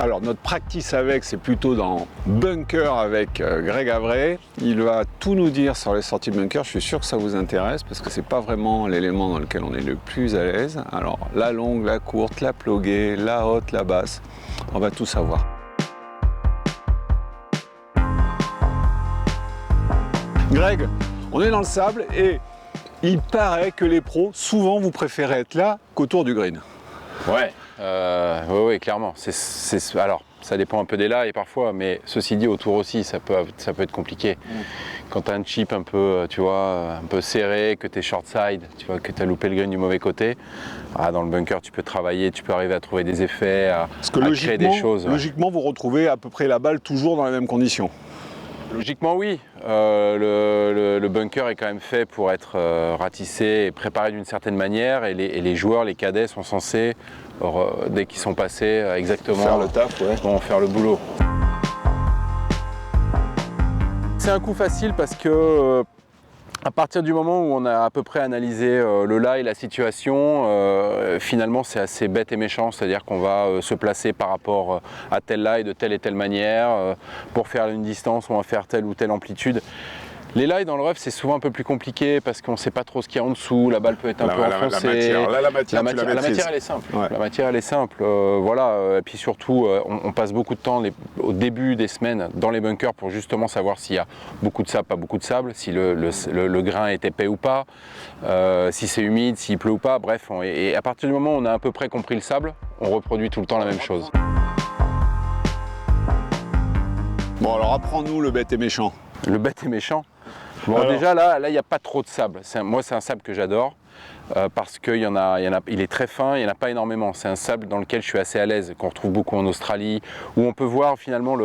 Alors notre practice avec, c'est plutôt dans bunker avec Greg Avray. Il va tout nous dire sur les sorties de bunker. Je suis sûr que ça vous intéresse parce que c'est pas vraiment l'élément dans lequel on est le plus à l'aise. Alors la longue, la courte, la ploguée, la haute, la basse, on va tout savoir. Greg, on est dans le sable et il paraît que les pros, souvent vous préférez être là qu'autour du green. Ouais, ouais, clairement. Alors, ça dépend un peu des lays parfois, mais ceci dit, autour aussi, ça peut être compliqué. Quand tu as un chip un peu, tu vois, un peu serré, que tu es short side, tu vois, que tu as loupé le green du mauvais côté, dans le bunker, tu peux travailler, tu peux arriver à trouver des effets, à créer des choses. Logiquement, vous retrouvez à peu près la balle toujours dans les mêmes conditions. Logiquement, oui. Le bunker est quand même fait pour être ratissé et préparé d'une certaine manière, et les joueurs, les cadets sont censés, dès qu'ils sont passés, exactement faire le taf, ouais. Faire le boulot. C'est un coup facile parce que à partir du moment où on a à peu près analysé le lay, la situation, finalement c'est assez bête et méchant, c'est-à-dire qu'on va se placer par rapport à tel lay de telle et telle manière, pour faire une distance on va faire telle ou telle amplitude. Les lays dans le rough c'est souvent un peu plus compliqué parce qu'on ne sait pas trop ce qu'il y a en dessous, la balle peut être un peu enfoncée. La matière elle est simple. Ouais. La matière elle est simple, voilà. Et puis surtout on passe beaucoup de temps au début des semaines dans les bunkers pour justement savoir s'il y a beaucoup de sable, pas beaucoup de sable, si le grain est épais ou pas, si c'est humide, s'il pleut ou pas, bref. Et à partir du moment où on a à peu près compris le sable, on reproduit tout le temps la même chose. Bon alors apprends-nous le bête et méchant. Le bête et méchant. Bon, alors, déjà là il n'y a pas trop de sable. Moi c'est un sable que j'adore parce qu'il il est très fin, il n'y en a pas énormément. C'est un sable dans lequel je suis assez à l'aise, qu'on retrouve beaucoup en Australie, où on peut voir finalement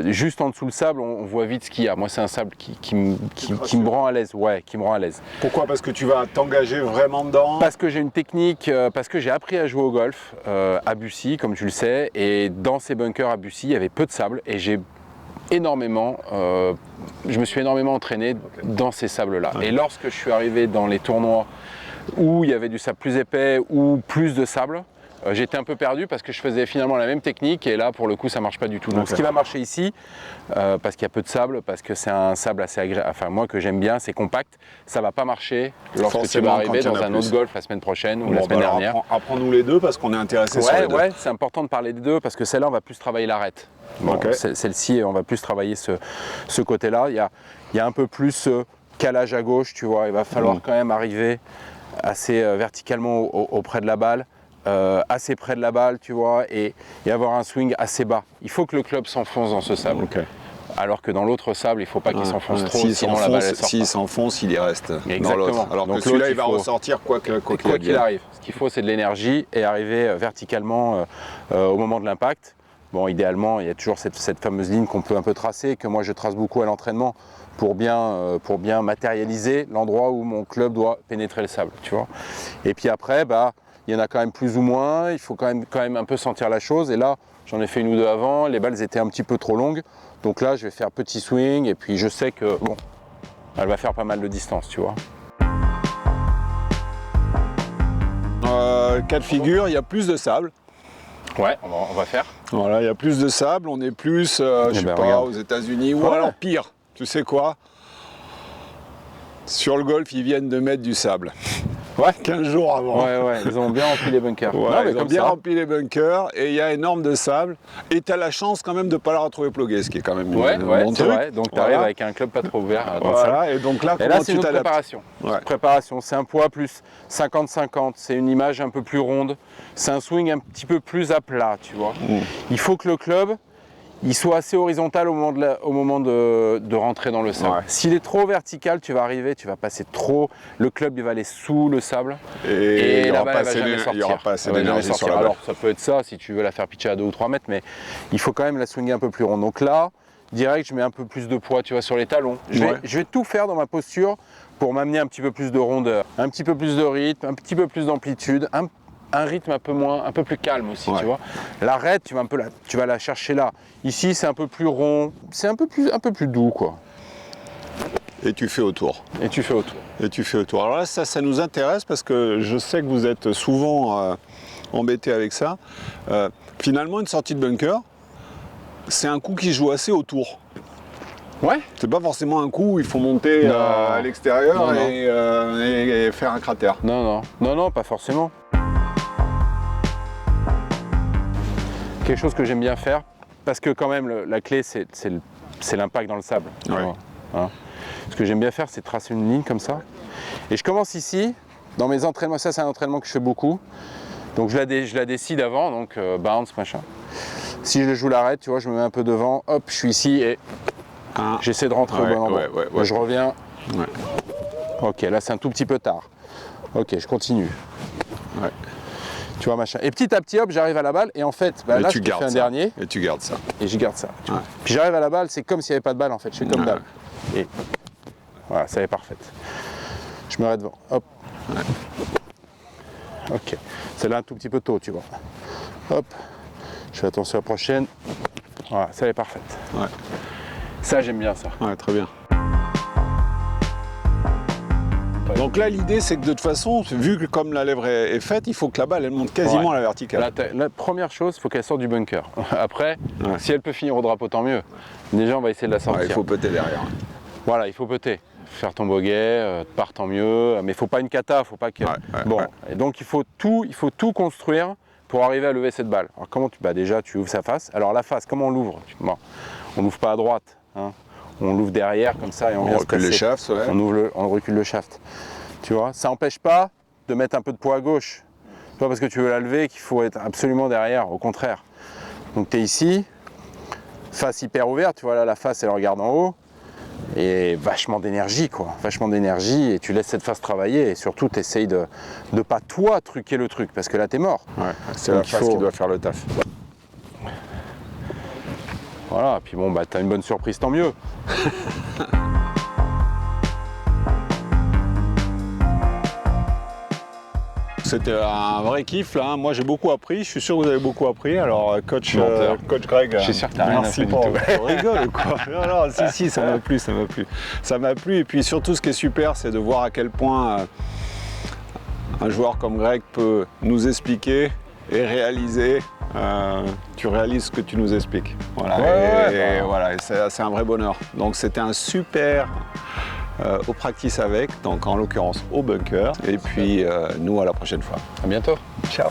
juste en dessous le sable, on voit vite ce qu'il y a. Moi c'est un sable qui me rend à l'aise. Ouais, qui me rend à l'aise. Pourquoi? Parce que tu vas t'engager vraiment dedans? Parce que j'ai une technique, parce que j'ai appris à jouer au golf à Bussy, comme tu le sais, et dans ces bunkers à Bussy, il y avait peu de sable et je me suis énormément entraîné dans ces sables-là. Et lorsque je suis arrivé dans les tournois où il y avait du sable plus épais ou plus de sable, j'étais un peu perdu parce que je faisais finalement la même technique et là pour le coup ça marche pas du tout. Donc ce qui va marcher ici, parce qu'il y a peu de sable, parce que c'est un sable assez agréable, enfin moi que j'aime bien, c'est compact, ça va pas marcher lorsque tu vas arriver dans un autre golf la semaine prochaine ou la semaine dernière. Apprends-nous les deux parce qu'on est intéressé sur les deux. Ouais, c'est important de parler des deux parce que celle-là on va plus travailler l'arête. Bon, celle-ci, on va plus travailler ce côté-là. Il y a un peu plus calage à gauche, tu vois. Il va falloir quand même arriver assez verticalement auprès de la balle, assez près de la balle, tu vois, et avoir un swing assez bas. Il faut que le club s'enfonce dans ce sable. Alors que dans l'autre sable, il ne faut pas qu'il s'enfonce trop, sinon la balle elle sort pas. S'il s'enfonce, il y reste dans l'autre. Alors donc que celui-là, il va ressortir quoi qu'il arrive. Ce qu'il faut, c'est de l'énergie et arriver verticalement au moment de l'impact. Bon, idéalement, il y a toujours cette fameuse ligne qu'on peut un peu tracer, que moi je trace beaucoup à l'entraînement pour bien matérialiser l'endroit où mon club doit pénétrer le sable, tu vois. Et puis après, il y en a quand même plus ou moins, il faut quand même un peu sentir la chose. Et là, j'en ai fait une ou deux avant, les balles étaient un petit peu trop longues. Donc là, je vais faire petit swing et puis je sais que, bon, elle va faire pas mal de distance, tu vois. Cas de figure, il y a plus de sable. Ouais, on va faire. Voilà, il y a plus de sable, on est plus, je sais pas, aux États-Unis ou alors pire. Tu sais quoi? Sur le golf, ils viennent de mettre du sable. Ouais. 15 jours avant. Ouais, ils ont bien rempli les bunkers. Ouais, ils ont bien rempli les bunkers et il y a énorme de sable. Et tu as la chance quand même de ne pas la retrouver ploguée, ce qui est quand même un bon truc. Vrai. Donc tu arrives avec un club pas trop ouvert. Voilà, et donc là, comment tu t'adaptes? Préparation. Ouais. Préparation, c'est un poids plus 50-50, c'est une image un peu plus ronde, c'est un swing un petit peu plus à plat, tu vois. Il faut que le club il soit assez horizontal au moment de rentrer dans le sable. Ouais. S'il est trop vertical, tu vas passer trop, le club il va aller sous le sable et la balle va jamais sortir. Il n'y aura pas assez d'énergie sur la balle. Alors ça peut être ça si tu veux la faire pitcher à 2 ou 3 mètres, mais il faut quand même la swinger un peu plus ronde. Donc là, direct, je mets un peu plus de poids, tu vois, sur les talons. Je vais tout faire dans ma posture pour m'amener un petit peu plus de rondeur, un petit peu plus de rythme, un petit peu plus d'amplitude, un rythme un peu plus calme aussi, tu vois. L'arête, tu vas la chercher là. Ici, c'est un peu plus rond, c'est un peu plus doux, quoi. Et tu fais autour. Et tu fais autour. Alors là, ça nous intéresse parce que je sais que vous êtes souvent embêté avec ça. Finalement, une sortie de bunker, c'est un coup qui joue assez autour. Ouais. C'est pas forcément un coup où il faut monter à l'extérieur et faire un cratère. Non, pas forcément. Quelque chose que j'aime bien faire, parce que quand même la clé c'est l'impact dans le sable. Ouais. Hein. Ce que j'aime bien faire, c'est tracer une ligne comme ça. Et je commence ici, dans mes entraînements, ça c'est un entraînement que je fais beaucoup. Donc je la décide avant, donc bounce, machin. Si je joue l'arrêt, tu vois, je me mets un peu devant, hop, je suis ici et j'essaie de rentrer au bon endroit. Ouais. Je reviens. Ouais. Ok, là c'est un tout petit peu tard. Ok, je continue. Ouais. Tu vois, machin. Et petit à petit, hop, j'arrive à la balle et en fait, là je fais un dernier. Et tu gardes ça. Et j'y garde ça. Ouais. Puis j'arrive à la balle, c'est comme s'il n'y avait pas de balle en fait, je fais comme dalle. Et voilà, ça est parfaite. Je me remets devant, hop. Ouais. Ok, celle-là un tout petit peu tôt, tu vois. Hop, je fais attention à la prochaine. Voilà, ça est parfaite. Ouais. Ça, j'aime bien ça. Ouais, très bien. Donc là, l'idée, c'est que de toute façon, vu que comme la lèvre est faite, il faut que la balle, elle monte quasiment à la verticale. La première chose, il faut qu'elle sorte du bunker. Après, si elle peut finir au drapeau, tant mieux. Déjà, on va essayer de la sortir. Ouais, il faut péter derrière. Voilà, il faut péter. Faire ton bogey, part tant mieux. Mais il ne faut pas une cata, faut pas que... Et donc il faut tout construire pour arriver à lever cette balle. Alors comment déjà, tu ouvres sa face. Alors la face, comment on l'ouvre? On n'ouvre pas à droite. Hein. On l'ouvre derrière comme ça et on recule le shaft, ouais. On recule le shaft. Tu vois, ça n'empêche pas de mettre un peu de poids à gauche. Pas parce que tu veux la lever qu'il faut être absolument derrière, au contraire. Donc tu es ici, face hyper ouverte, tu vois là la face elle regarde en haut. Et vachement d'énergie quoi, vachement d'énergie et tu laisses cette face travailler et surtout tu essayes de pas toi truquer le truc parce que là t'es mort. Ouais, c'est la face qui doit faire le taf. Voilà, puis bon, t'as une bonne surprise, tant mieux. C'était un vrai kiff là, moi j'ai beaucoup appris, je suis sûr que vous avez beaucoup appris, alors coach Greg, je suis sûr que t'as rien appris du tout. On rigole quoi. Non, si, ça m'a plu. Ça m'a plu et puis surtout ce qui est super c'est de voir à quel point un joueur comme Greg peut nous expliquer et réaliser, tu réalises ce que tu nous expliques. Voilà, voilà, c'est un vrai bonheur. Donc c'était un super au practice avec, donc en l'occurrence au bunker. Et puis nous à la prochaine fois. À bientôt. Ciao.